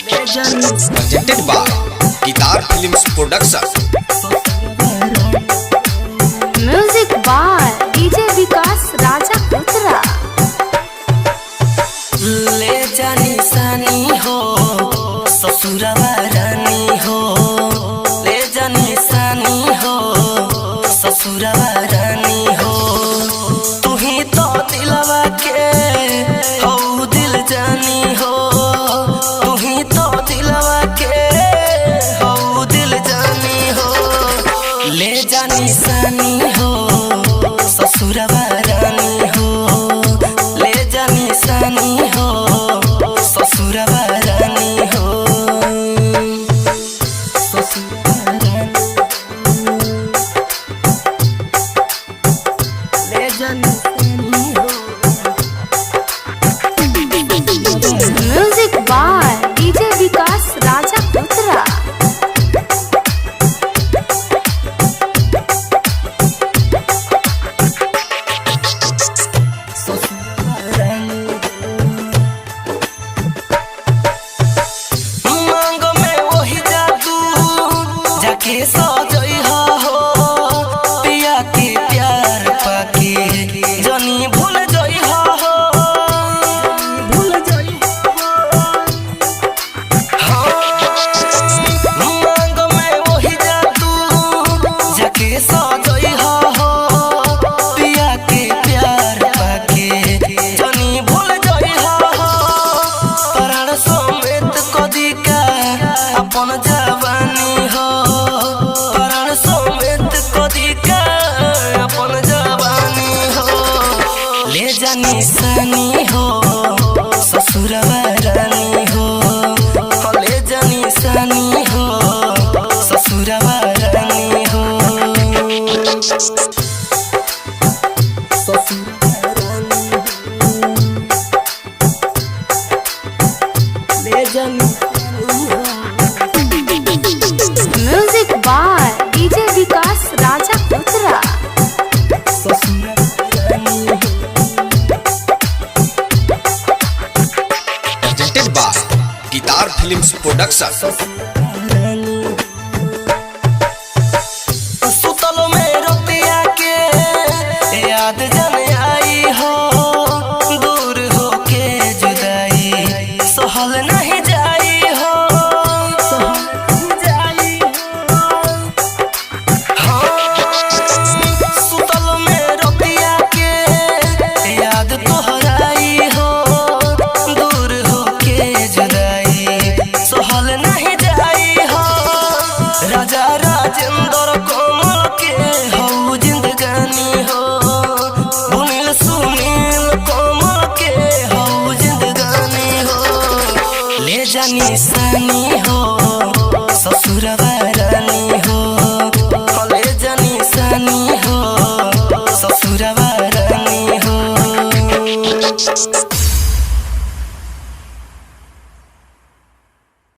Presented by Guitar Films Production. Music by DJ Vikas Raja Putra. ले जानी सानी हो ससुरवा रानी हो, ले जानी सानी हो ससुरवा रानी हो। तू ही तो दिलवा के हो दिल जानी हो, तू ही तो दिलवा के हो दिल जानी हो। ले जानी सानी हो ससुरवा रानी हो, ले जानी सानी हो ससुरवा रानी हो। ले जानी सानी हो। Music by DJ Vikas Raja पुत्रा। मांग में वही जादू जाके सजई हो, पिया के प्यार पाके जनी भूल जई हो, भूल जई हाँ। मांग में वही जादू जाके सजई हो, पिया के प्यार पाके जनी भूल जई हो। प्राण समेत कदी का अपन जवानी हो, प्राण समेत कदी का अपन जवानी हो। ले जानी सानी हो ससुरवा रानी हो, ले जानी सानी हो ससुरवा रानी हो। ससुरवा रानी हो, ले जानी सानी हो। Music by DJ Vikas Raja पुत्रा। Presented by Guitar Films Production. सुतलो में रोतिया के याद जन आई हो, दूर हो के जुदाई सहल नहीं जाई हो, सहल नहीं जाई हो। हाँ, सुतलो में रोतिया के याद तोहराई हो, दूर हो के जुदाई सहल नहीं जाई हो। राजा राजेंद्र कोमल के हो जिंदगानी हो, सुनील सुनील कोमल के हो जिंदगानी हो। ले जानी सानी हो